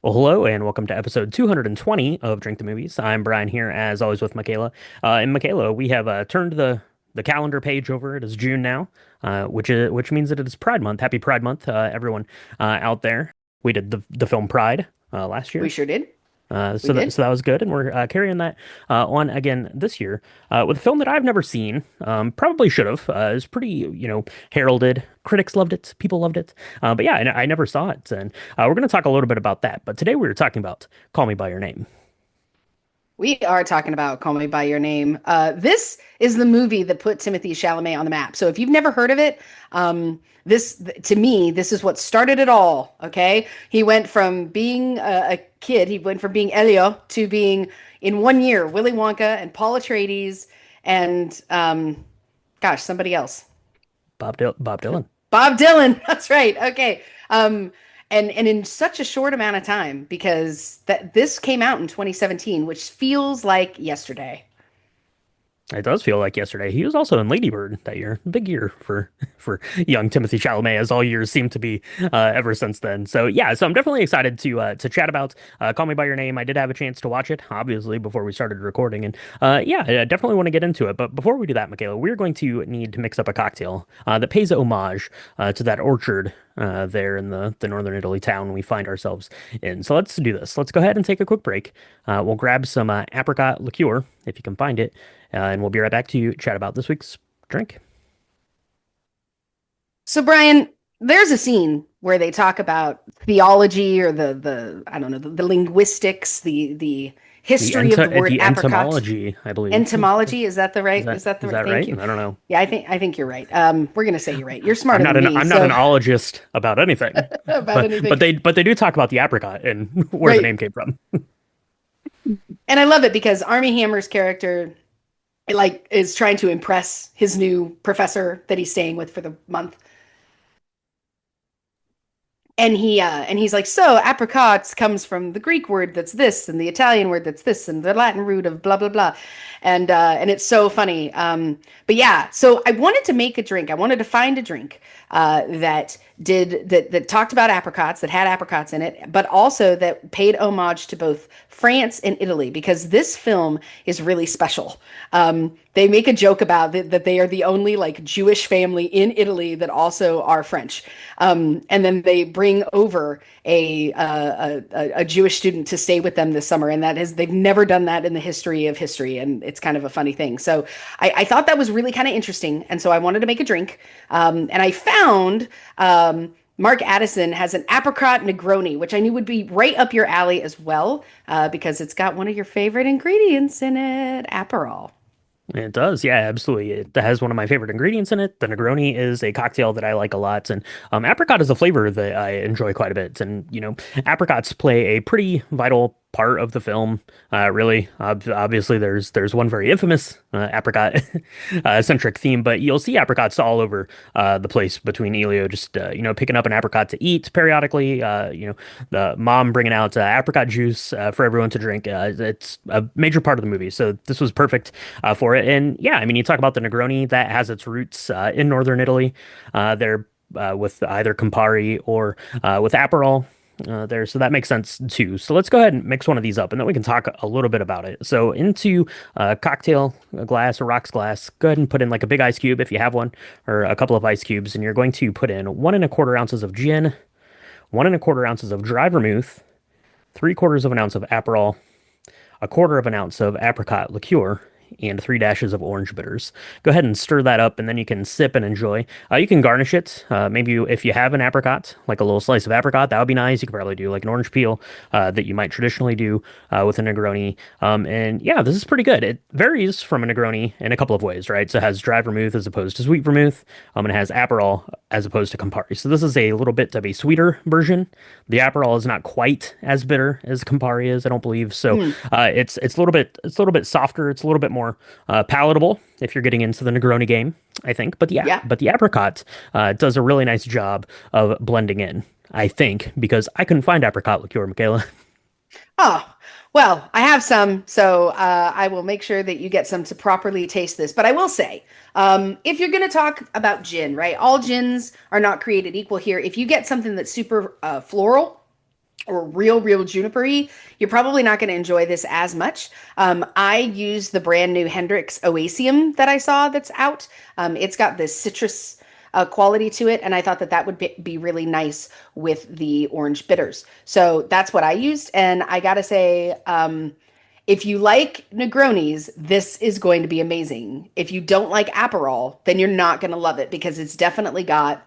Well, hello and welcome to episode 220 of Drink the Movies. I'm Brian here, as always, with Michaela. And Michaela, we have turned the calendar page over. It is June now, which means that it is Pride Month. Happy Pride Month, everyone out there. We did the film Pride last We year, sure did. We so did. that was good, and we're carrying that on again this year with a film that I've never seen. Probably should have. It's pretty, heralded. Critics loved it, people loved it, but yeah, I never saw it, and we're going to talk a little bit about that. But today we were talking about Call Me by Your Name. We are talking about Call Me by Your Name. This is the movie that put Timothy Chalamet on the map. So if you've never heard of it, this to me, this is what started it all. Okay, he went from being a kid, he went from being Elio to being in 1 year Willy Wonka and Paul Atreides and gosh, somebody else. Bob Dylan. Bob Dylan. That's right. Okay. And in such a short amount of time because that this came out in 2017, which feels like yesterday. It does feel like yesterday. He was also in Lady Bird that year. Big year for young Timothy Chalamet, as all years seem to be ever since then. So yeah, so I'm definitely excited to chat about Call Me by Your Name. I did have a chance to watch it, obviously, before we started recording, and yeah, I definitely want to get into it. But before we do that, Michaela, we're going to need to mix up a cocktail that pays homage to that orchard there in the northern Italy town we find ourselves in. So let's do this. Let's go ahead and take a quick break. We'll grab some apricot liqueur if you can find it. And we'll be right back to chat about this week's drink. So Brian, there's a scene where they talk about theology or the I don't know the linguistics, the history of the word The apricot. entomology, I believe. Entomology, is that the Is right? that Is that the is right? that Thank right? you. I don't know. Yeah, I think you're right. We're gonna say you're right. You're smarter than me, I'm not an so ologist about anything. about But anything. they do talk about the apricot and where the Right. name came from. And I love it because Army Hammer's character like is trying to impress his new professor that he's staying with for the month. And he's like, so apricots comes from the Greek word that's this, and the Italian word that's this, and the Latin root of blah blah blah, and it's so funny. But yeah, so I wanted to make a drink. I wanted to find a drink that talked about apricots, that had apricots in it, but also that paid homage to both France and Italy because this film is really special. They make a joke about that they are the only like Jewish family in Italy that also are French. And then they bring over a Jewish student to stay with them this summer, and that is they've never done that in the history of history, and it's kind of a funny thing. So I thought that was really kind of interesting, and so I wanted to make a drink, and I found. Mark Addison has an apricot Negroni, which I knew would be right up your alley as well, because it's got one of your favorite ingredients in it, Aperol. It does, yeah, absolutely. It has one of my favorite ingredients in it. The Negroni is a cocktail that I like a lot, and apricot is a flavor that I enjoy quite a bit. And apricots play a pretty vital part of the film. Really, obviously, there's one very infamous apricot centric theme, but you'll see apricots all over the place between Elio just picking up an apricot to eat periodically. The mom bringing out apricot juice for everyone to drink. It's a major part of the movie, so this was perfect for it. And yeah, I mean, you talk about the Negroni that has its roots in northern Italy. They're with either Campari or with Aperol there, so that makes sense too. So let's go ahead and mix one of these up, and then we can talk a little bit about it. So into a cocktail glass or rocks glass, go ahead and put in like a big ice cube if you have one, or a couple of ice cubes, and you're going to put in 1¼ ounces of gin, 1¼ ounces of dry vermouth, 3/4 of an ounce of Aperol, a quarter of an ounce of apricot liqueur, and 3 dashes of orange bitters. Go ahead and stir that up, and then you can sip and enjoy. You can garnish it. If you have an apricot, like a little slice of apricot, that would be nice. You could probably do like an orange peel that you might traditionally do with a Negroni. And yeah, this is pretty good. It varies from a Negroni in a couple of ways, right? So it has dry vermouth as opposed to sweet vermouth, and it has Aperol as opposed to Campari. So this is a little bit of a sweeter version. The Aperol is not quite as bitter as Campari is, I don't believe. So Hmm. it's a little bit softer. It's a little bit more palatable if you're getting into the Negroni game, I think. But yeah, Yeah. but the apricot does a really nice job of blending in, I think, because I couldn't find apricot liqueur, Michaela. Oh, well, I have some, so I will make sure that you get some to properly taste this. But I will say, if you're going to talk about gin, right? All gins are not created equal here. If you get something that's super floral, or real junipery, you're probably not going to enjoy this as much. I use the brand new Hendrix Oasium that I saw that's out. It's got this citrus quality to it, and I thought that that would be really nice with the orange bitters. So that's what I used, and I gotta say, if you like Negronis, this is going to be amazing. If you don't like Aperol, then you're not going to love it because it's definitely got,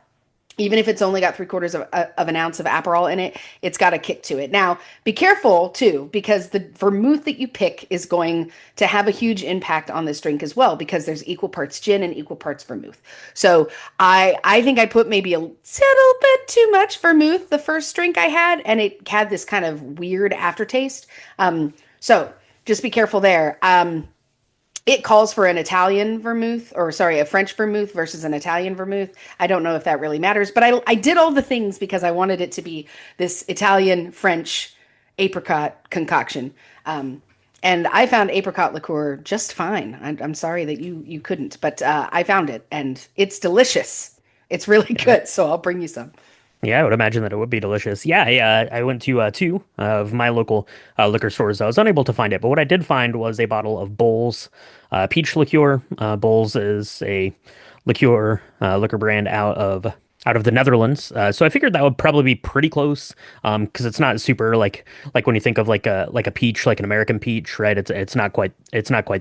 even if it's only got three-quarters of an ounce of Aperol in it, it's got a kick to it. Now, be careful too, because the vermouth that you pick is going to have a huge impact on this drink as well, because there's equal parts gin and equal parts vermouth. So I think I put maybe a little bit too much vermouth the first drink I had, and it had this kind of weird aftertaste. So just be careful there. It calls for an Italian vermouth, or sorry, a French vermouth versus an Italian vermouth. I don't know if that really matters, but I did all the things because I wanted it to be this Italian French apricot concoction. And I found apricot liqueur just fine. I'm sorry that you couldn't, but I found it and it's delicious. It's really Yeah. good, so I'll bring you some. Yeah, I would imagine that it would be delicious. Yeah, I went to two of my local liquor stores. I was unable to find it, but what I did find was a bottle of Bols peach liqueur. Bols is a liquor brand out of the Netherlands. So I figured that would probably be pretty close, because it's not super like when you think of like a peach, like an American peach, right? It's not quite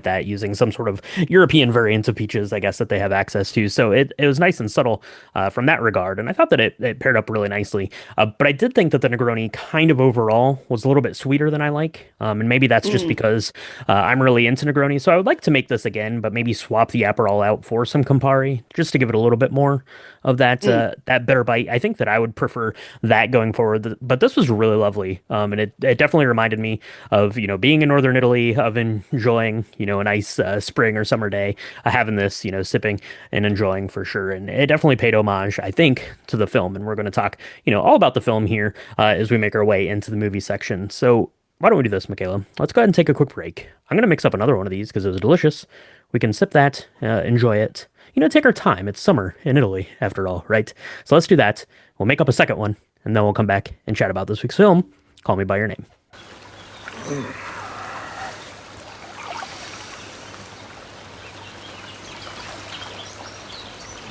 that, using some sort of European variant of peaches, I guess, that they have access to. So it was nice and subtle from that regard, and I thought that it paired up really nicely. But I did think that the Negroni kind of overall was a little bit sweeter than I like, and maybe that's just Mm, because I'm really into Negroni. So I would like to make this again, but maybe swap the Aperol out for some Campari just to give it a little bit more of mm. that bitter bite. I think that I would prefer that going forward. But this was really lovely, and it definitely reminded me of being in northern Italy, of enjoying a nice spring or summer day, having this, sipping and enjoying for sure. And it definitely paid homage, I think, to the film. And we're going to talk all about the film here as we make our way into the movie section. So why don't we do this, Michaela? Let's go ahead and take a quick break. I'm going to mix up another one of these because it was delicious. We can sip that, enjoy it. Take our time. It's summer in Italy, after all, right? So let's do that. We'll make up a second one, and then we'll come back and chat about this week's film, Call Me By Your Name.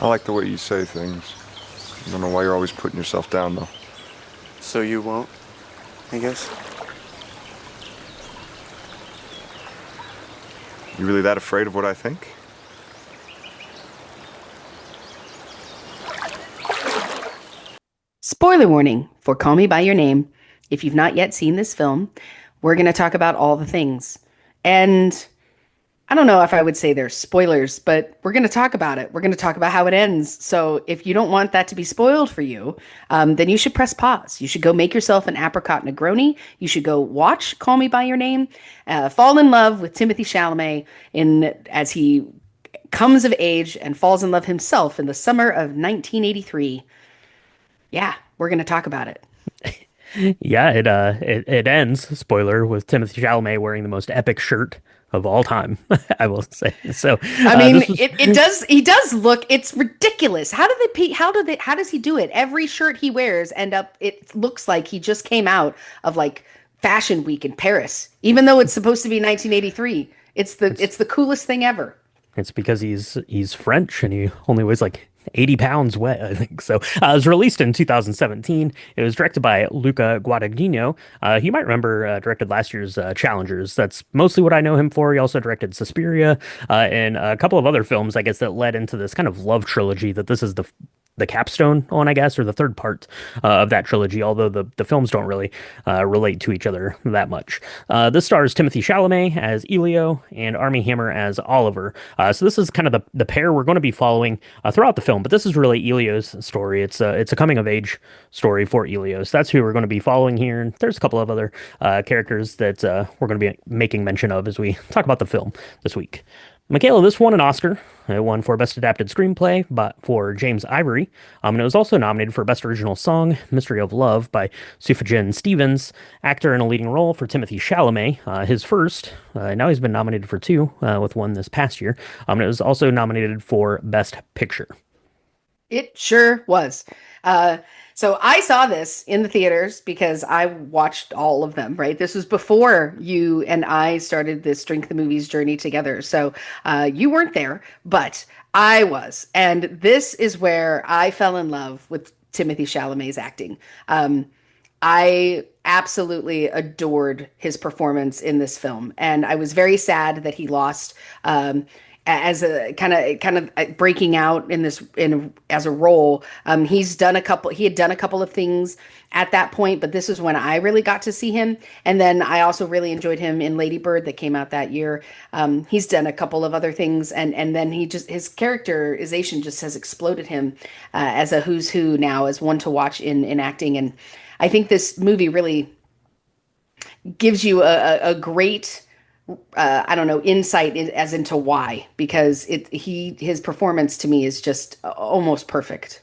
I like the way you say things. I don't know why you're always putting yourself down, though. So you won't, I guess? You really that afraid of what I think? Spoiler warning for Call Me By Your Name. If you've not yet seen this film, we're going to talk about all the things. And I don't know if I would say they're spoilers, but we're going to talk about it. We're going to talk about how it ends. So if you don't want that to be spoiled for you, then you should press pause. You should go make yourself an apricot Negroni. You should go watch Call Me By Your Name, fall in love with Timothy Chalamet as he comes of age and falls in love himself in the summer of 1983. Yeah, we're going to talk about it. Yeah, it ends, spoiler, with Timothy Chalamet wearing the most epic shirt of all time, I will say. So I mean, this was it does he does look, it's ridiculous. How does he do it? Every shirt he wears end up, it looks like he just came out of like Fashion Week in Paris, even though it's supposed to be 1983. it's It's the coolest thing ever. it's because he's French and he only weighs like 80 pounds wet, I think. So it was released in 2017. It was directed by Luca Guadagnino. You might remember directed last year's Challengers. That's mostly what I know him for. He also directed Suspiria and a couple of other films, I guess, that led into this kind of love trilogy that this is the capstone on, I guess, or the third part of that trilogy, although the films don't really relate to each other that much. This stars Timothy Chalamet as Elio and Armie Hammer as Oliver. So this is kind of the pair we're going to be following throughout the film, but this is really Elio's story. It's a coming of age story for Elio. So that's who we're going to be following here. And there's a couple of other characters that we're going to be making mention of as we talk about the film this week. Michaela, this won an Oscar. It won for Best Adapted Screenplay but for James Ivory. And it was also nominated for Best Original Song, Mystery of Love by Sufjan Stevens. Actor in a leading role for Timothy Chalamet, his first. Now he's been nominated for two, with one this past year. And it was also nominated for Best Picture. It sure was. Uh, So I saw this in the theaters because I watched all of them, right? This was before you and I started this Drink the Movies journey together. So you weren't there, but I was. And this is where I fell in love with Timothy Chalamet's acting. Um, I absolutely adored his performance in this film, and I was very sad that he lost as a kind of breaking out in this in as a role. He had done a couple of things at that point, but this is when I really got to see him. And then I also really enjoyed him in Lady Bird that came out that year. He's done a couple of other things, and then his characterization just has exploded him as a who's who now, as one to watch in acting. And I think this movie really gives you a great I don't know, insight as into why, because his performance to me is just almost perfect.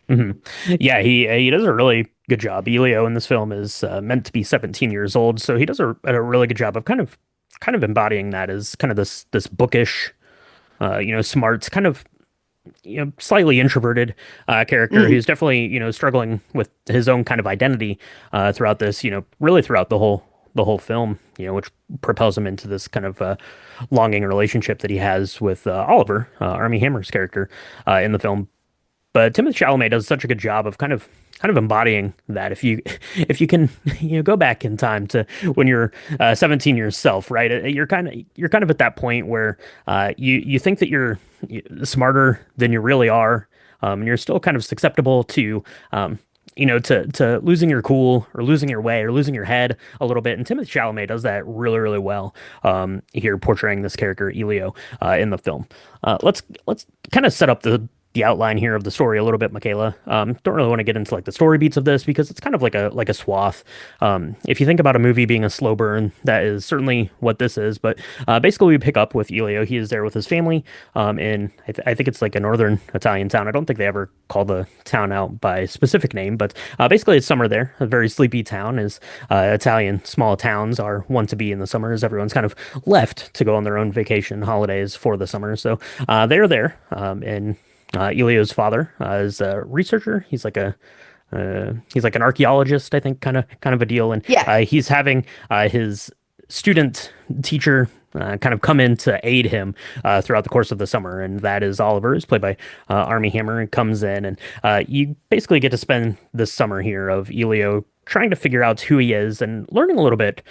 Hmm. Yeah, he does a really good job. Elio in this film is meant to be 17 years old, so he does a really good job of kind of embodying that as kind of this bookish, smart, kind of slightly introverted character Mhm. who's definitely struggling with his own kind of identity throughout this, really throughout the whole film, which propels him into this kind of longing relationship that he has with Oliver, Armie Hammer's character in the film. But Timothée Chalamet does such a good job of kind of embodying that. If you can go back in time to when you're 17 yourself, right? You're kind of at that point where you think that you're smarter than you really are, and you're still kind of susceptible to to losing your cool or losing your way or losing your head a little bit. And Timothée Chalamet does that really, really well here, portraying this character Elio in the film. Let's kind of set up the outline here of the story a little bit, Michaela. Don't really want to get into like the story beats of this because it's kind of like a swath. If you think about a movie being a slow burn, that is certainly what this is. But basically, we pick up with Elio. He is there with his family in I think it's like a northern Italian town. I don't think they ever call the town out by specific name, but basically it's summer there. A very sleepy town, as Italian small towns are wont to be in the summers. Everyone's kind of left to go on their own vacation holidays for the summer, so they're there, and Elio's father is a researcher. He's like an archaeologist, I think, kind of a deal, and Yeah. he's having his student teacher kind of come in to aid him throughout the course of the summer, and that is Oliver, who's played by Armie Hammer, and comes in, and you basically get to spend this summer here of Elio trying to figure out who he is and learning a little bit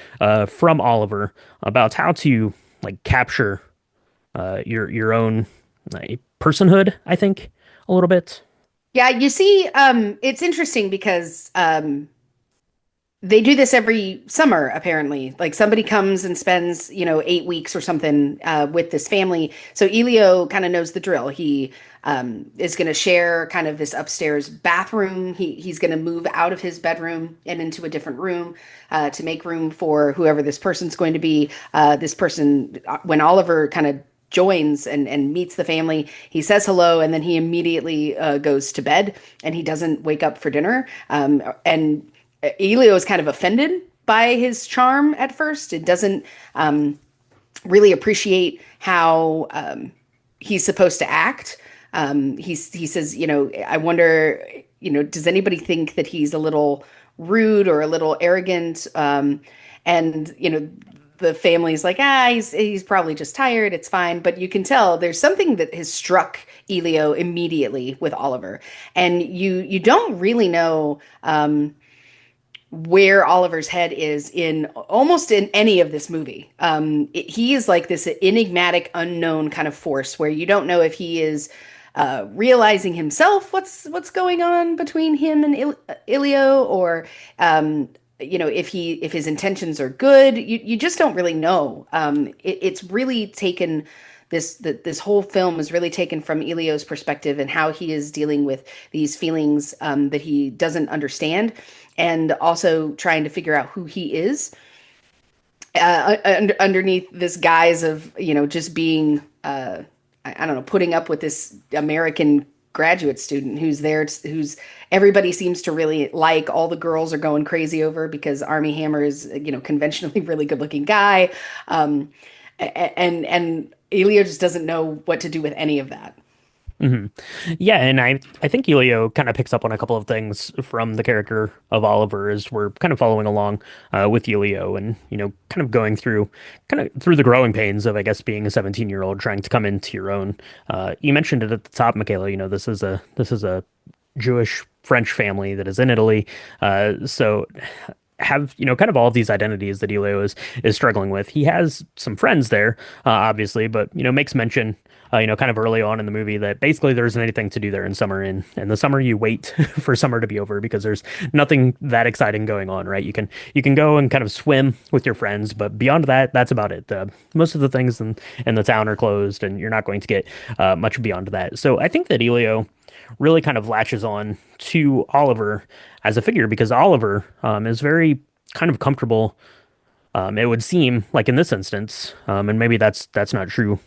from Oliver about how to like capture your own personhood, I think, a little bit. Yeah, you see, it's interesting because they do this every summer, apparently. Like somebody comes and spends, 8 weeks or something with this family. So Elio kind of knows the drill. He is going to share kind of this upstairs bathroom. He's going to move out of his bedroom and into a different room to make room for whoever this person's going to be. This person, when Oliver kind of joins and meets the family, he says hello, and then he immediately goes to bed, and he doesn't wake up for dinner. And Elio is kind of offended by his charm at first. It doesn't really appreciate how he's supposed to act. He says, I wonder, does anybody think that he's a little rude or a little arrogant? And the family's like, he's probably just tired. It's fine. But you can tell there's something that has struck Elio immediately with Oliver, and you don't really know where Oliver's head is in almost in any of this movie. He is like this enigmatic, unknown kind of force where you don't know if he is realizing himself what's going on between him and Ilio, or if his intentions are good. You just don't really know. It's really taken. This whole film is really taken from Elio's perspective and how he is dealing with these feelings that he doesn't understand, and also trying to figure out who he is underneath this guise of just being I don't know, putting up with this American graduate student who's there, who's everybody seems to really like. All the girls are going crazy over because Armie Hammer is conventionally really good looking guy, and Elio just doesn't know what to do with any of that. hmm Yeah, and I think Elio kind of picks up on a couple of things from the character of Oliver as we're kind of following along with Elio, and kind of going through the growing pains of, I guess, being a 17-year-old trying to come into your own. You mentioned it at the top, Michaela. This is a Jewish French family that is in Italy. So have kind of all of these identities that Elio is struggling with. He has some friends there, obviously, but makes mention kind of early on in the movie that basically there isn't anything to do there in summer. And in the summer, you wait for summer to be over because there's nothing that exciting going on, right? You can go and kind of swim with your friends, but beyond that, that's about it. Most of the things in the town are closed, and you're not going to get much beyond that. So I think that Elio really kind of latches on to Oliver as a figure because Oliver is very kind of comfortable. It would seem like in this instance, and maybe that's not true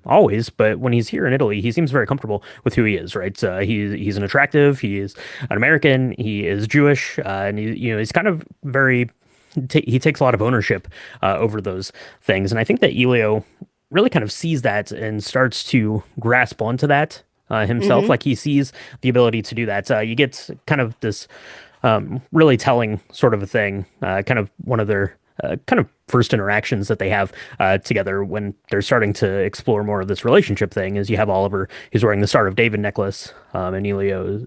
always, but when he's here in Italy, he seems very comfortable with who he is, right? He's an attractive, he is an American, he is Jewish, and he's kind of very he takes a lot of ownership over those things, and I think that Elio really kind of sees that and starts to grasp onto that himself. Hmm. Like he sees the ability to do that. You get kind of this really telling sort of a thing, kind of one of their kind of first interactions that they have together when they're starting to explore more of this relationship thing is you have Oliver who's wearing the Star of David necklace, and Elio,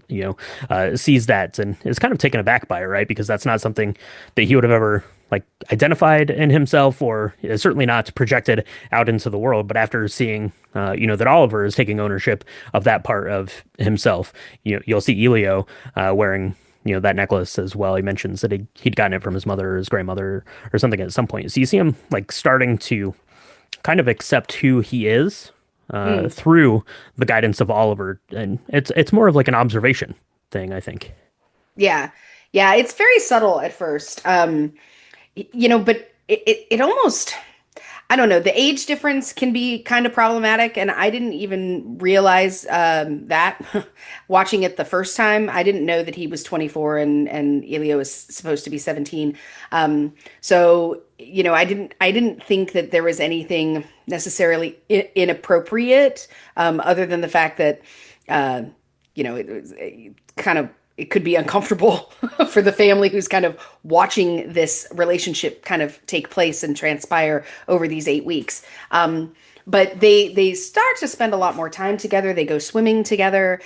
sees that and is kind of taken aback by it, right? Because that's not something that he would have ever like identified in himself or certainly not projected out into the world. But after seeing, that Oliver is taking ownership of that part of himself, you'll see Elio wearing that necklace as well. He mentions that he'd gotten it from his mother or his grandmother or something at some point. So you see him like starting to kind of accept who he is Mm. through the guidance of Oliver, and it's more of like an observation thing, I think. Yeah. Yeah, it's very subtle at first. But it almost, I don't know, the age difference can be kind of problematic, and I didn't even realize that watching it the first time. I didn't know that he was 24 and Elio was supposed to be 17. So, I didn't think that there was anything necessarily inappropriate, other than the fact that uh, it was kind of it could be uncomfortable for the family who's kind of watching this relationship kind of take place and transpire over these 8 weeks. But they start to spend a lot more time together. They go swimming together.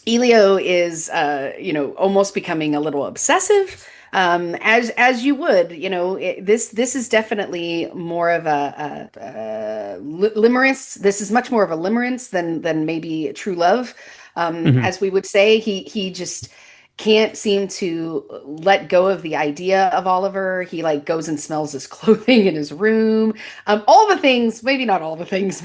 Elio is, almost becoming a little obsessive, as you would. This is definitely more of a limerence. This is much more of a limerence than maybe true love, Hmm as we would say. He just can't seem to let go of the idea of Oliver. He like goes and smells his clothing in his room. All the things, maybe not all the things.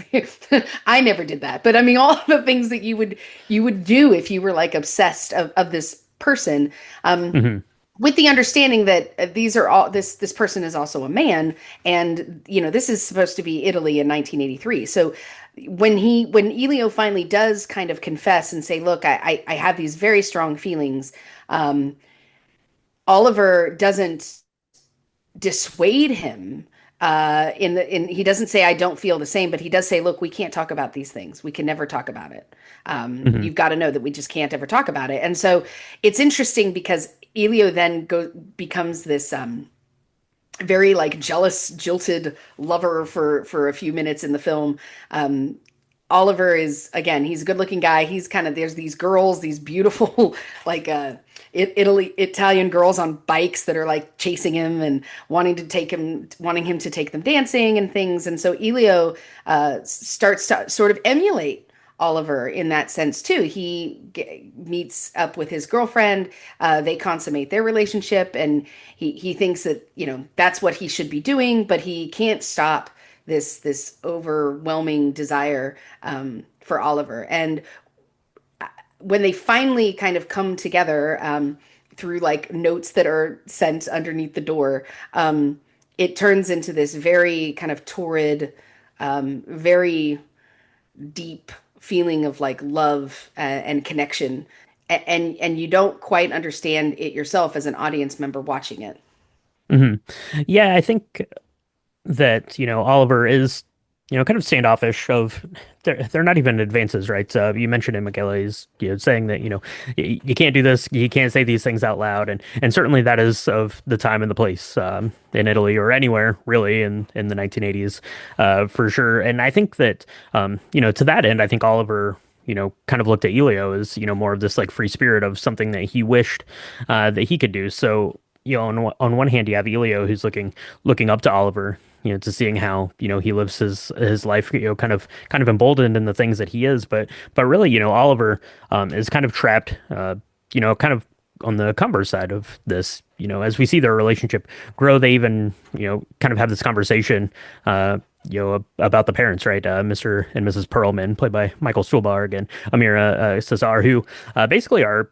I never did that, but I mean all the things that you would do if you were like obsessed of this person. hmm With the understanding that these are all this person is also a man, and this is supposed to be Italy in 1983. So when Elio finally does kind of confess and say, look, I have these very strong feelings, um Oliver doesn't dissuade him. He doesn't say I don't feel the same, but he does say, look, we can't talk about these things. We can never talk about it. hmm You've got to know that we just can't ever talk about it. And so it's interesting because Elio then becomes this very like jealous, jilted lover for a few minutes in the film. Um, Oliver is, again, he's a good looking guy. He's kind of, there's these girls, these beautiful like Italian girls on bikes that are like chasing him and wanting him to take them dancing and things. And so Elio starts to sort of emulate Oliver in that sense too. He meets up with his girlfriend. They consummate their relationship, and he thinks that that's what he should be doing, but he can't stop this overwhelming desire for Oliver. And when they finally kind of come together, through like notes that are sent underneath the door, it turns into this very kind of torrid, very deep feeling of like love and connection. And you don't quite understand it yourself as an audience member watching it. hmm Yeah, I think that, Oliver is kind of standoffish of they're not even advances, right? You mentioned it, Michaela, is saying that you can't do this, you can't say these things out loud, and certainly that is of the time and the place in Italy or anywhere really in the 1980s for sure. And I think that to that end, I think Oliver kind of looked at Elio as more of this like free spirit of something that he wished that he could do. So on one hand, you have Elio who's looking up to Oliver, to seeing how, he lives his life, kind of emboldened in the things that he is. But really, Oliver is kind of trapped, kind of on the Cumber side of this. As we see their relationship grow, they even, kind of have this conversation, about the parents, right? Mr. and Mrs. Perlman, played by Michael Stuhlbarg and Amira Cesar, who basically are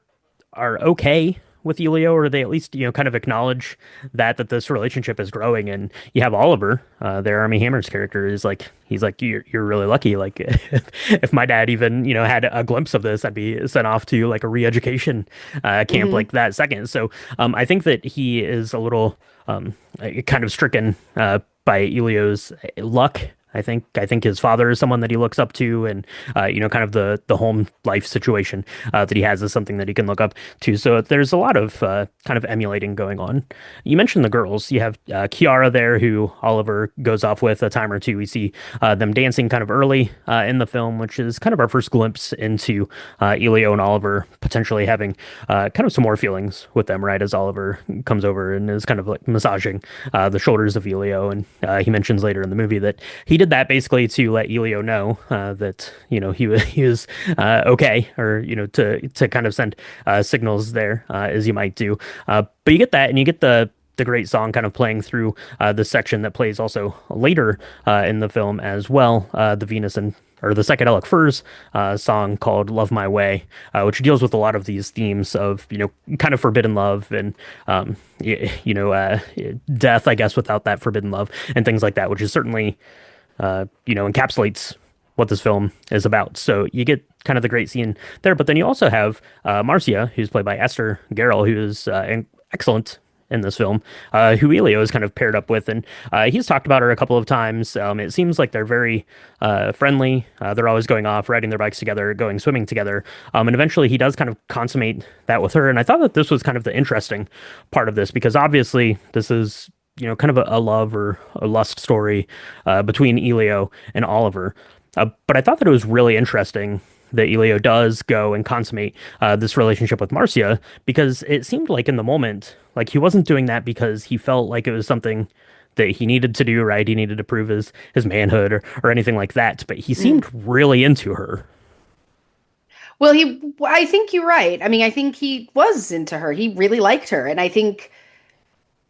okay with Elio, or they at least kind of acknowledge that this relationship is growing. And you have Oliver, their Army Hammer's character, is like he's like you're really lucky. Like if my dad even had a glimpse of this, I'd be sent off to like a re-education camp Hmm. like that second. So I think that he is a little kind of stricken by Elio's luck. I think his father is someone that he looks up to, and kind of the home life situation that he has is something that he can look up to. So there's a lot of kind of emulating going on. You mentioned the girls. You have Kiara there, who Oliver goes off with a time or two. We see them dancing kind of early in the film, which is kind of our first glimpse into Elio and Oliver potentially having kind of some more feelings with them, right? As Oliver comes over and is kind of like massaging the shoulders of Elio, and he mentions later in the movie that he did that basically to let Elio know that he was okay, or to kind of send signals there as you might do. But you get that, and you get the great song kind of playing through the section that plays also later in the film as well, the Venus and or the Psychedelic Furs song called "Love My Way," which deals with a lot of these themes of kind of forbidden love and death, I guess, without that forbidden love and things like that, which is certainly encapsulates what this film is about. So you get kind of the great scene there, but then you also have Marcia, who's played by Esther Gerrel, who is excellent in this film, who Elio is kind of paired up with, and he's talked about her a couple of times. It seems like they're very friendly. They're always going off, riding their bikes together, going swimming together, and eventually he does kind of consummate that with her. And I thought that this was kind of the interesting part of this, because obviously this is kind of a love or a lust story between Elio and Oliver. But I thought that it was really interesting that Elio does go and consummate this relationship with Marcia, because it seemed like in the moment, like he wasn't doing that because he felt like it was something that he needed to do, right? He needed to prove his manhood or anything like that. But he seemed really into her. Well, I think you're right. I mean, I think he was into her. He really liked her, and I think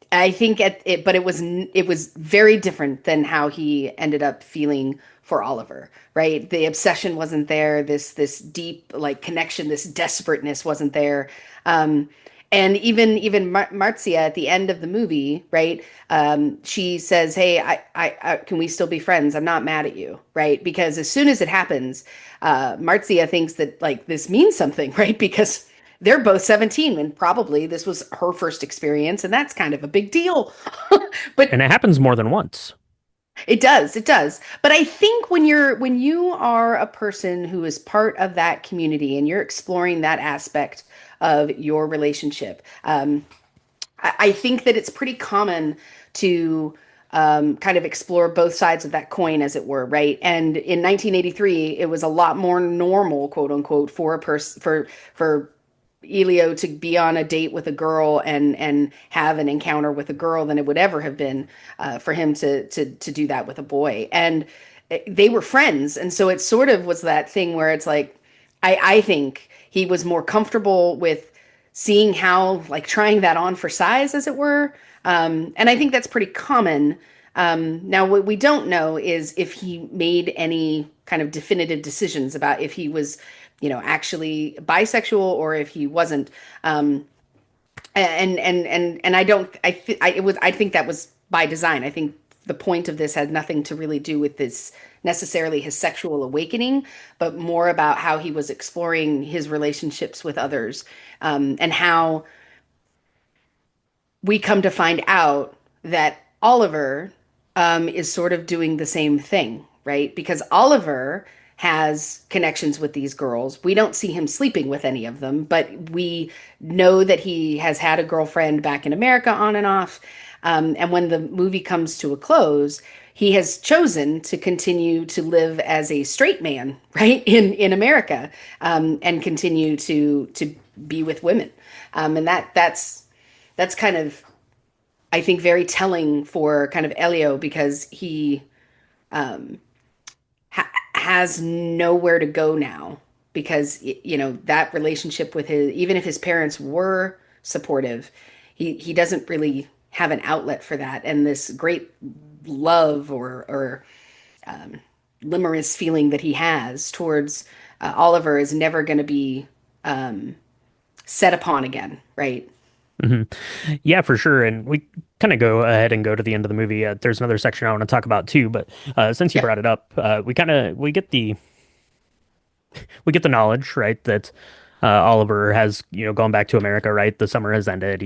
but it was very different than how he ended up feeling for Oliver, right? The obsession wasn't there. This deep like connection, this desperateness wasn't there. Um, and even Marzia at the end of the movie, right? She says, "Hey, I can we still be friends? I'm not mad at you, right?" Because as soon as it happens, Marzia thinks that like this means something, right? Because they're both 17 and probably this was her first experience, and that's kind of a big deal. But And it happens more than once. it does. But I think when you are a person who is part of that community and you're exploring that aspect of your relationship, I think that it's pretty common to kind of explore both sides of that coin, as it were, right? And in 1983, it was a lot more normal, quote unquote, for a person for Elio to be on a date with a girl and have an encounter with a girl than it would ever have been for him to do that with a boy. And they were friends, and so it sort of was that thing where it's like I think he was more comfortable with seeing how like trying that on for size, as it were. And I think that's pretty common. Now, what we don't know is if he made any kind of definitive decisions about if he was, actually bisexual or if he wasn't. And I don't. I think that was by design. I think the point of this had nothing to really do with this necessarily his sexual awakening, but more about how he was exploring his relationships with others, and how we come to find out that Oliver is sort of doing the same thing, right? Because Oliver has connections with these girls. We don't see him sleeping with any of them, but we know that he has had a girlfriend back in America on and off. And when the movie comes to a close, he has chosen to continue to live as a straight man, right, in America, and continue to be with women. And that's kind of, I think, very telling for kind of Elio because he has nowhere to go now because that relationship with his, even if his parents were supportive, he doesn't really have an outlet for that, and this great love or limerence feeling that he has towards Oliver is never going to be set upon again, right? Hmm. Yeah, for sure. And we kind of go ahead and go to the end of the movie. There's another section I want to talk about too, but since you Yeah, brought it up, we get the knowledge, right, that Oliver has, gone back to America, right? The summer has ended.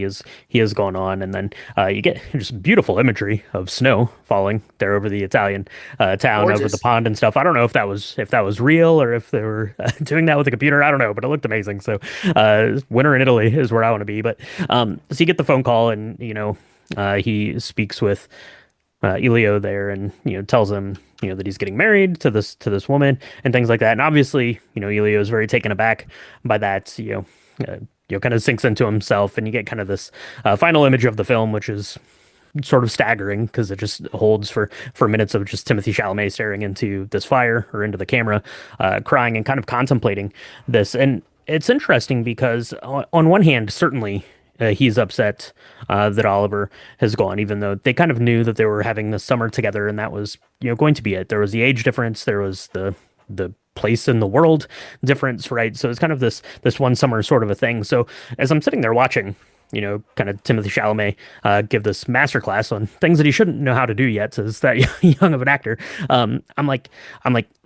He has gone on, and then you get just beautiful imagery of snow falling there over the Italian town, over the gorgeous. pond and stuff. I don't know if that was real or if they were doing that with a computer. I don't know, but it looked amazing. So, winter in Italy is where I want to be. But so you get the phone call, and he speaks with Elio there, and tells him that he's getting married to this woman and things like that. And obviously, Elio is very taken aback by that. Kind of sinks into himself, and you get kind of this final image of the film, which is sort of staggering because it just holds for minutes of just Timothy Chalamet staring into this fire or into the camera, crying and kind of contemplating this. And it's interesting because on one hand, certainly he's upset that Oliver has gone, even though they kind of knew that they were having this summer together, and that was going to be it. There was the age difference, there was the place in the world difference, right? So it's kind of this one summer sort of a thing. So as I'm sitting there watching, kind of Timothy Chalamet give this masterclass on things that he shouldn't know how to do yet, as that young of an actor. I'm like,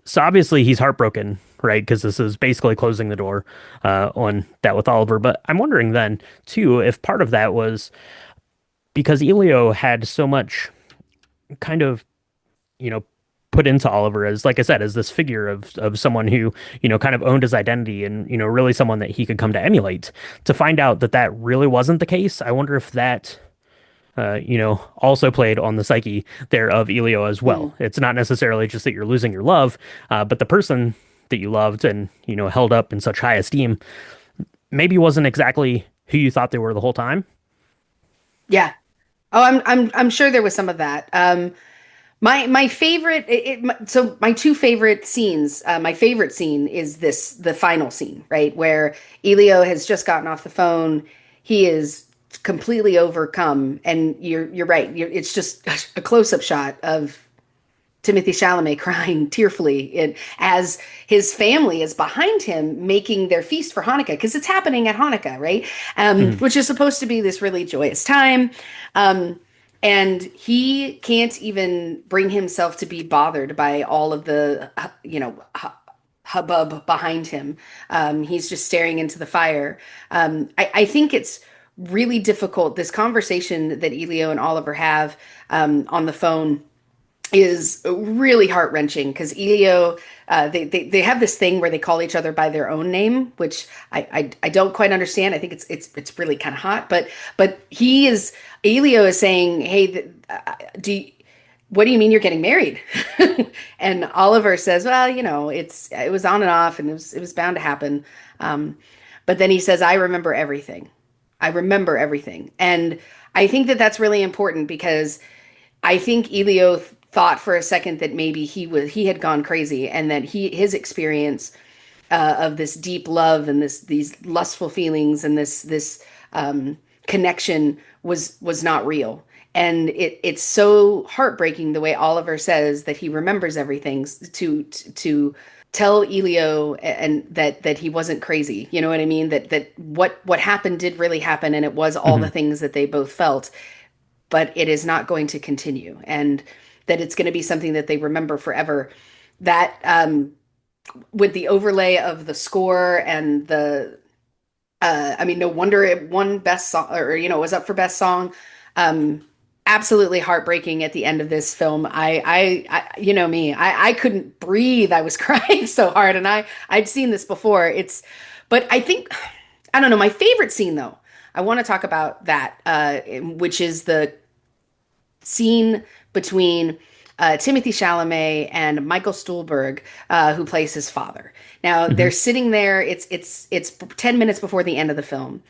so obviously he's heartbroken, right? Because this is basically closing the door on that with Oliver. But I'm wondering then too if part of that was because Elio had so much kind of you know put into Oliver as, like I said, as this figure of someone who kind of owned his identity, and really someone that he could come to emulate. To find out that that really wasn't the case, I wonder if that also played on the psyche there of Elio as Mm. well. It's not necessarily just that you're losing your love, but the person that you loved and held up in such high esteem maybe wasn't exactly who you thought they were the whole time. Yeah. Oh, I'm sure there was some of that. My favorite so my two favorite scenes. My favorite scene is the final scene, right, where Elio has just gotten off the phone. He is completely overcome, and you're right. It's just a close up shot of Timothy Chalamet crying tearfully as his family is behind him making their feast for Hanukkah because it's happening at Hanukkah, right? Mhm. Which is supposed to be this really joyous time. Um, and he can't even bring himself to be bothered by all of the, hubbub behind him. He's just staring into the fire. I think it's really difficult. This conversation that Elio and Oliver have on the phone is really heart wrenching because Elio, they have this thing where they call each other by their own name, which I don't quite understand. I think it's really kind of hot, but Elio is saying, "Hey, what do you mean you're getting married?" And Oliver says, "Well, it was on and off, and it was bound to happen." Um, but then he says, "I remember everything. I remember everything," and I think that that's really important because I think Elio thought for a second that maybe he had gone crazy and that his experience of this deep love and these lustful feelings and this connection was not real. And it's so heartbreaking the way Oliver says that he remembers everything to tell Elio and that he wasn't crazy. You know what I mean? That what happened did really happen, and it was all the Mhm. things that they both felt, but it is not going to continue, and that it's going to be something that they remember forever. That with the overlay of the score and I mean, no wonder it won best song, or was up for best song. absolutely heartbreaking at the end of this film. You know me, I couldn't breathe. I was crying so hard, and I'd seen this before. But I think, I don't know, my favorite scene though. I want to talk about that, which is the scene between Timothy Chalamet and Michael Stuhlbarg, who plays his father. Now Hmm. they're sitting there. It's 10 minutes before the end of the film.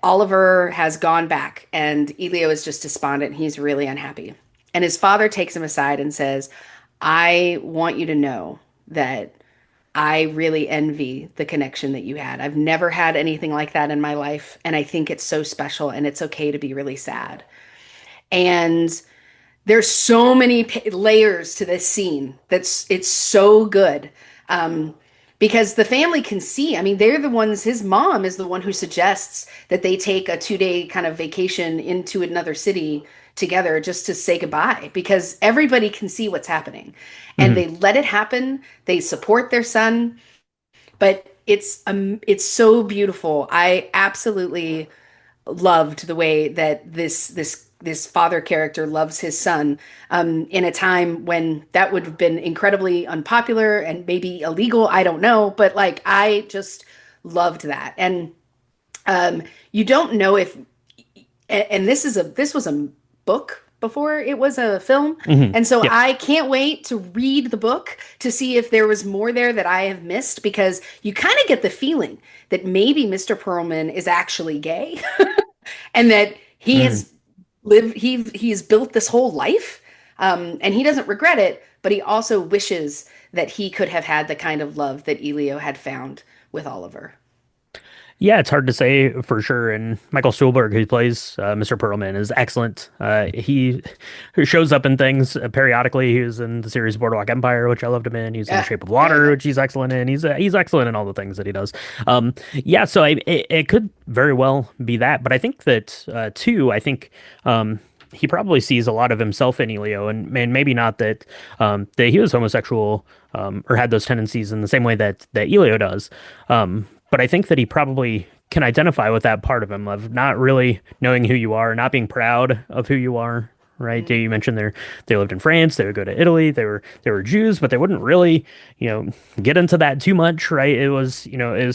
Oliver has gone back, and Elio is just despondent. He's really unhappy, and his father takes him aside and says, "I want you to know that I really envy the connection that you had. I've never had anything like that in my life, and I think it's so special, and it's okay to be really sad." And there's so many layers to this scene that's it's so good. um, because the family can see. I mean, they're the ones. His mom is the one who suggests that they take a 2-day kind of vacation into another city together just to say goodbye, because everybody can see what's happening, and Hmm. they let it happen. They support their son, but it's so beautiful. I absolutely loved the way that this father character loves his son, in a time when that would have been incredibly unpopular and maybe illegal. I don't know, but like I just loved that. And you don't know if, and this was a book before it was a film, Hmm. and so Yep. I can't wait to read the book to see if there was more there that I have missed, because you kind of get the feeling that maybe Mr. Perlman is actually gay, and that Mm. he has built this whole life, and he doesn't regret it, but he also wishes that he could have had the kind of love that Elio had found with Oliver. Yeah, it's hard to say for sure. And Michael Stuhlbarg, who plays Mr. Perlman, is excellent. He who shows up in things periodically. He was in the series Boardwalk Empire, which I loved him in. He's in The Yeah, Shape of yeah, Water, yeah. which he's excellent in. He's excellent in all the things that he does. Yeah, so it could very well be that. But I think that too. I think. He probably sees a lot of himself in Elio, and maybe not that he was homosexual or had those tendencies in the same way that Elio does. But I think that he probably can identify with that part of him of not really knowing who you are, not being proud of who you are. Right? Mm. You mentioned they lived in France, they would go to Italy, they were Jews, but they wouldn't really, get into that too much, right? It was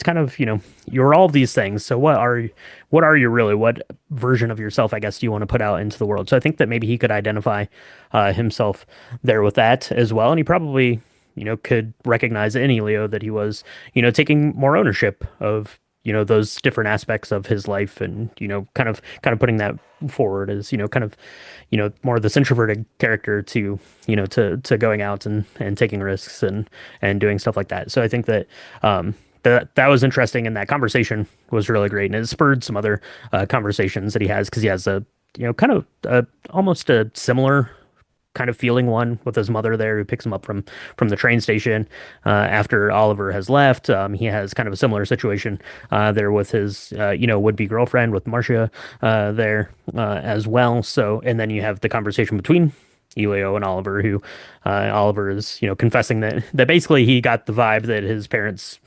kind of, you're all of these things. So what are you really? What version of yourself, I guess, do you want to put out into the world? So I think that maybe he could identify himself there with that as well, and he probably could recognize in Elio that he was, taking more ownership of, those different aspects of his life and, kind of putting that forward as, kind of, more of this introverted character to, to going out and taking risks and doing stuff like that. So I think that, that was interesting, and that conversation was really great, and it spurred some other conversations that he has because he has a kind of almost a similar kind of feeling one with his mother there who picks him up from the train station after Oliver has left. He has kind of a similar situation there with his would-be girlfriend with Marcia there as well. So and then you have the conversation between Elio and Oliver, who Oliver is, confessing that basically he got the vibe that his parents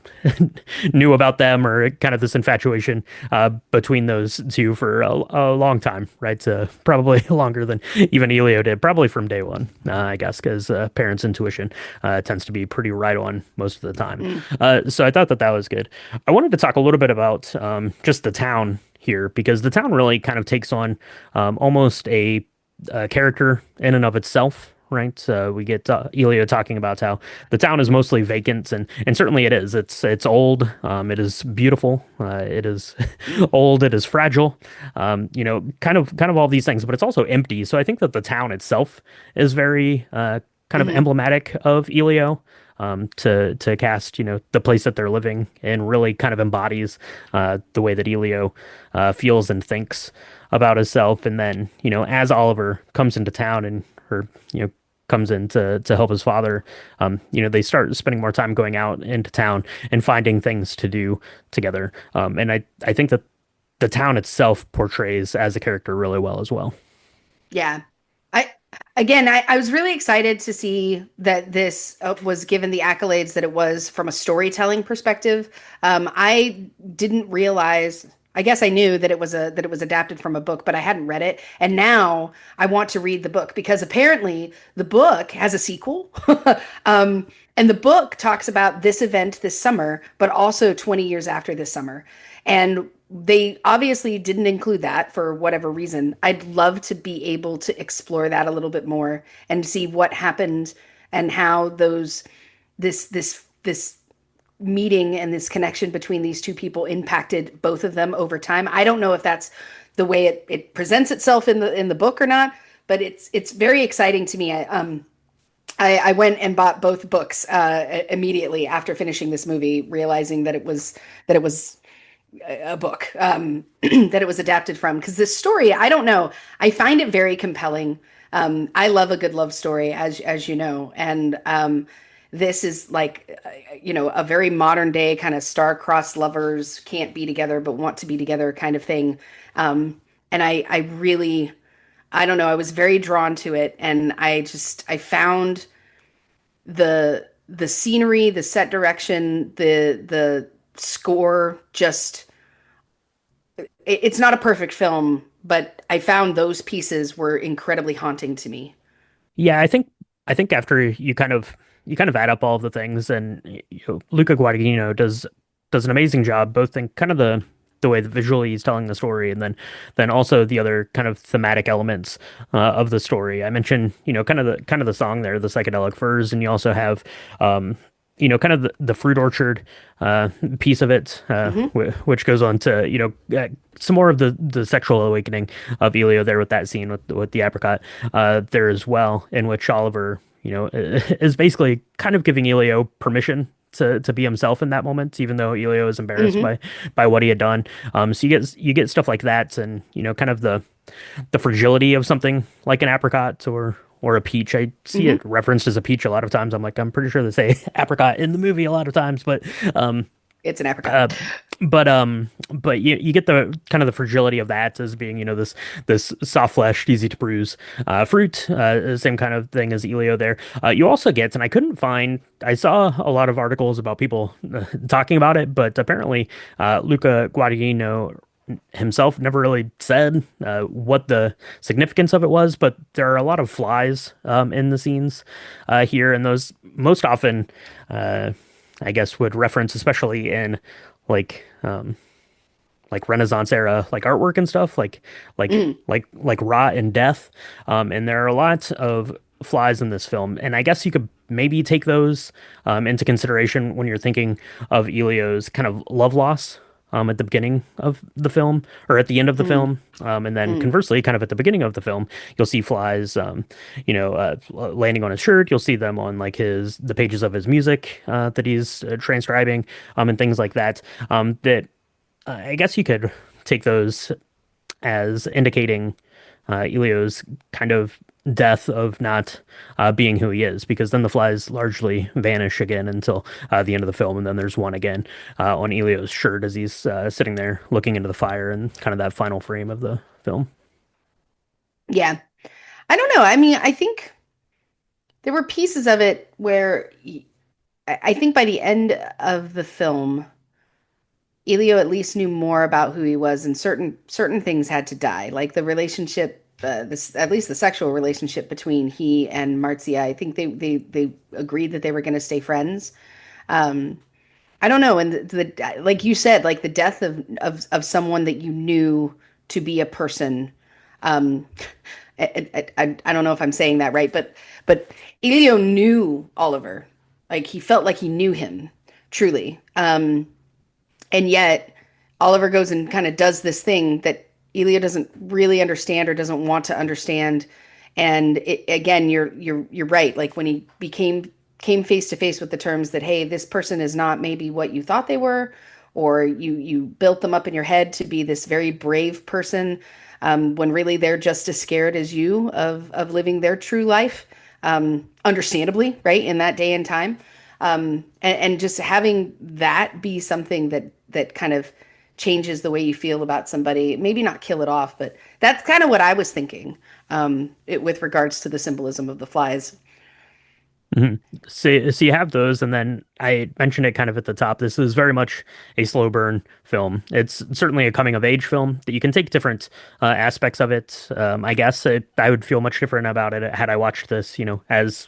knew about them, or kind of this infatuation between those two for a long time, right? Probably longer than even Elio did, probably from day one, I guess, because parents' intuition tends to be pretty right on most of the time. Mm. So I thought that was good. I wanted to talk a little bit about just the town here, because the town really kind of takes on almost a character in and of itself, right? We get Elio talking about how the town is mostly vacant, and certainly it is. It's old. It is beautiful. It is old. It is fragile. Kind of all these things, but it's also empty. So I think that the town itself is very kind of Mhm. emblematic of Elio. To cast, the place that they're living, and really kind of embodies the way that Elio feels and thinks about himself. And then, as Oliver comes into town and or comes in to help his father, they start spending more time going out into town and finding things to do together. And I think that the town itself portrays as a character really well as well. Yeah. I I was really excited to see that this was given the accolades that it was from a storytelling perspective. I didn't realize I guess I knew that it was adapted from a book, but I hadn't read it. And now I want to read the book because apparently the book has a sequel. um, and the book talks about this event this summer, but also 20 years after this summer. And they obviously didn't include that for whatever reason. I'd love to be able to explore that a little bit more and see what happened and how those this meeting and this connection between these two people impacted both of them over time. I don't know if that's the way it presents itself in the book or not, but it's very exciting to me. I went and bought both books immediately after finishing this movie, realizing that it was a book that it was adapted from. Because this story, I don't know, I find it very compelling. I love a good love story, as you know, and this is like, a very modern day kind of star-crossed lovers can't be together but want to be together kind of thing. And I really, I don't know, I was very drawn to it, and I found the scenery, the set direction, the score just it's not a perfect film, but I found those pieces were incredibly haunting to me. Yeah, I think after you kind of add up all of the things, and Luca Guadagnino does an amazing job, both in kind of the way that visually he's telling the story, and then also the other kind of thematic elements of the story. I mentioned, kind of the song there, the psychedelic furs, and you also have kind of the fruit orchard piece of it, Hmm. which goes on to, some more of the sexual awakening of Elio there with that scene with the apricot there as well, in which Oliver, is basically kind of giving Elio permission to be himself in that moment, even though Elio is embarrassed Hmm. by what he had done. So you get stuff like that, and kind of the fragility of something like an apricot or a peach. I see Hmm. it referenced as a peach a lot of times. I'm pretty sure they say apricot in the movie a lot of times, um It's an apricot. uh but you get the kind of the fragility of that as being, this soft fleshed, easy to bruise fruit, same kind of thing as Elio there. You also get, and I saw a lot of articles about people talking about it, but apparently Luca Guadagnino himself never really said what the significance of it was, but there are a lot of flies in the scenes here, and those most often, uh, I guess, would reference, especially in like Renaissance era like artwork and stuff, Mm. like rot and death. And there are a lot of flies in this film, and I guess you could maybe take those into consideration when you're thinking of Elio's kind of love loss at the beginning of the film or at the end of the Mm. film. And then Mm. conversely, kind of at the beginning of the film, you'll see flies, landing on his shirt. You'll see them on like the pages of his music that he's transcribing, and things like that. That I guess you could take those as indicating Elio's kind of death of not being who he is, because then the flies largely vanish again until the end of the film, and then there's one again on Elio's shirt as he's sitting there looking into the fire, and kind of that final frame of the film. Yeah. I don't know. I mean, I think there were pieces of it where I think by the end of the film, Elio at least knew more about who he was, and certain things had to die, like the relationship, this at least the sexual relationship between he and Marzia. I think they agreed that they were going to stay friends. Um, I don't know, and like you said, like the death of someone that you knew to be a person. Um, I don't know if I'm saying that right, but Elio knew Oliver, like he felt like he knew him truly. And yet Oliver goes and kind of does this thing that Elio doesn't really understand or doesn't want to understand. And again, you're right. Like when he came face to face with the terms that, hey, this person is not maybe what you thought they were, or you built them up in your head to be this very brave person, when really they're just as scared as you of living their true life, understandably, right, in that day and time. And just having that be something that kind of changes the way you feel about somebody, maybe not kill it off, but that's kind of what I was thinking, with regards to the symbolism of the flies. Mhm. So you have those, and then I mentioned it kind of at the top. This is very much a slow burn film. It's certainly a coming of age film that you can take different aspects of it. I guess I would feel much different about it had I watched this, as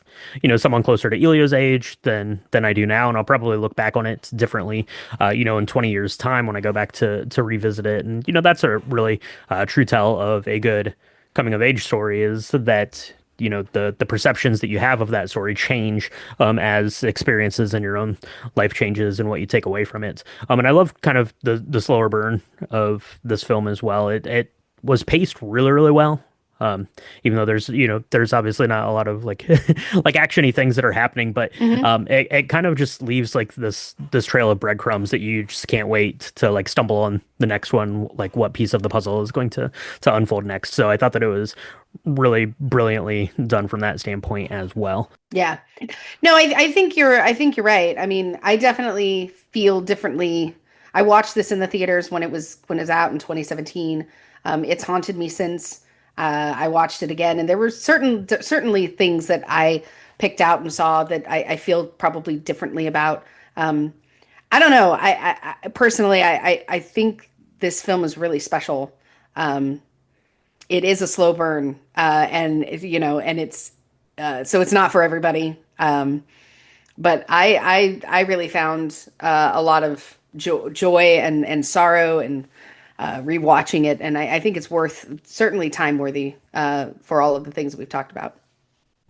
someone closer to Elio's age than I do now, and I'll probably look back on it differently, in 20 years' time when I go back to revisit it. And that's a really true tell of a good coming of age story is that the perceptions that you have of that story change as experiences in your own life changes and what you take away from it. And I love kind of the slower burn of this film as well. It was paced really, really well. Um, Even though there's obviously not a lot of like like actiony things that are happening, but Hmm. it kind of just leaves like this trail of breadcrumbs that you just can't wait to like stumble on the next one, like what piece of the puzzle is going to unfold next. So I thought that it was really brilliantly done from that standpoint as well. Yeah. No, I think you're right. I mean, I definitely feel differently. I watched this in the theaters when it was out in 2017. It's haunted me since. I watched it again, and there were certainly things that I picked out and saw that I feel probably differently about. Um, I don't know. I personally, I think this film is really special. Um, it is a slow burn, and it's so it's not for everybody. But I really found a lot of joy and sorrow and rewatching it, and I think it's worth certainly time worthy for all of the things that we've talked about.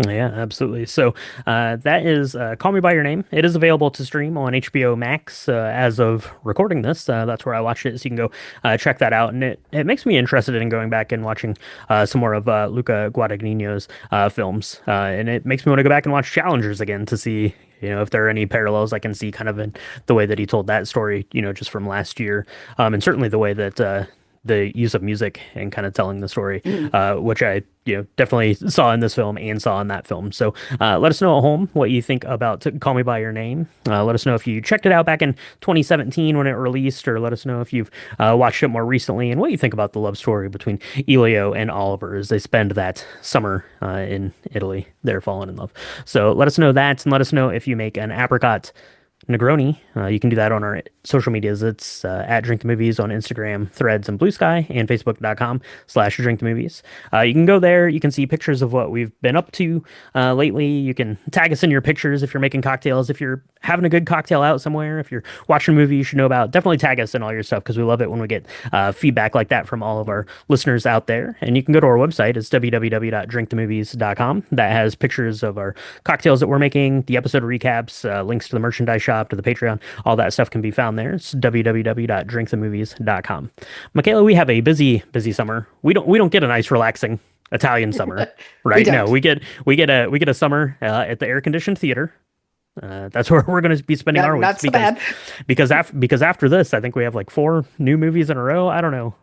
Yeah, absolutely. So that is Call Me by Your Name. It is available to stream on HBO Max as of recording this. That's where I watched it, so you can go check that out. And it makes me interested in going back and watching some more of Luca Guadagnino's films. And it makes me want to go back and watch Challengers again to see, if there are any parallels I can see kind of in the way that he told that story, just from last year. And certainly the way that the use of music and kind of telling the story, Mhm. which I definitely saw in this film and saw in that film. So let us know at home what you think about Call Me by Your Name. Let us know if you checked it out back in 2017 when it released, or let us know if you've watched it more recently and what you think about the love story between Elio and Oliver as they spend that summer in Italy. They're falling in love. So let us know that, and let us know if you make an apricot Negroni. You can do that on our social medias. It's at Drink the Movies on Instagram, Threads, and Blue Sky, and Facebook.com/Drink the Movies. You can go there. You can see pictures of what we've been up to lately. You can tag us in your pictures if you're making cocktails, if you're having a good cocktail out somewhere, if you're watching a movie you should know about. Definitely tag us in all your stuff because we love it when we get feedback like that from all of our listeners out there. And you can go to our website. It's www.drinkthemovies.com. That has pictures of our cocktails that we're making, the episode recaps, links to the merchandise shop, to the Patreon. All that stuff can be found there. It's www.drinkthemovies.com. Michaela, we have a busy, busy summer. We don't get a nice, relaxing Italian summer, We right? No, don't. we get a summer at the air conditioned theater. That's where we're going to be spending Not our weeks not so bad. because after this, I think we have like four new movies in a row. I don't know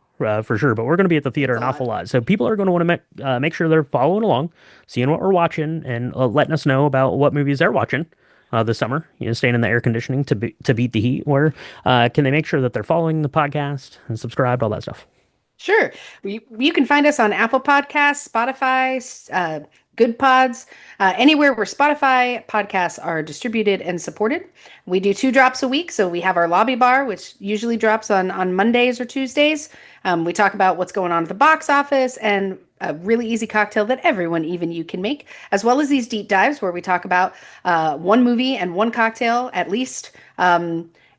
for sure, but we're going to be at the theater It's a an awful lot. lot. So people are going to want to make sure they're following along, seeing what we're watching, and letting us know about what movies they're watching this summer. Staying in the air conditioning to beat the heat. Where can they make sure that they're following the podcast and subscribed, all that stuff? Sure. You can find us on Apple Podcasts, Spotify, Good Pods, anywhere where Spotify podcasts are distributed and supported. We do 2 drops a week. So we have our lobby bar, which usually drops on Mondays or Tuesdays. We talk about what's going on at the box office and a really easy cocktail that everyone, even you, can make, as well as these deep dives where we talk about one movie and one cocktail at least.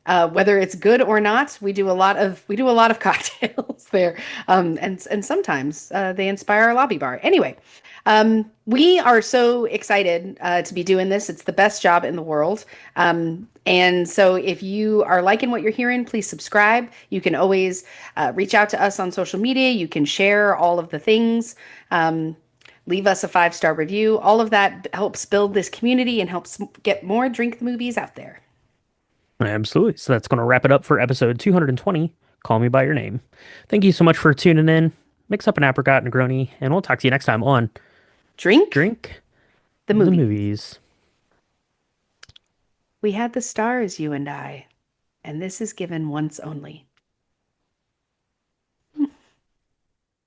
Whether it's good or not, we do a lot of cocktails there, and sometimes they inspire our lobby bar. Anyway, we are so excited to be doing this. It's the best job in the world. And so if you are liking what you're hearing, please subscribe. You can always reach out to us on social media. You can share all of the things. Leave us a 5-star review. All of that helps build this community and helps get more Drink the Movies out there. Absolutely. So that's going to wrap it up for episode 220. Call Me by Your Name. Thank you so much for tuning in. Mix up an apricot Negroni, and we'll talk to you next time on Drink Drink the the Movie. Movies. We had the stars, you and I, and this is given once only.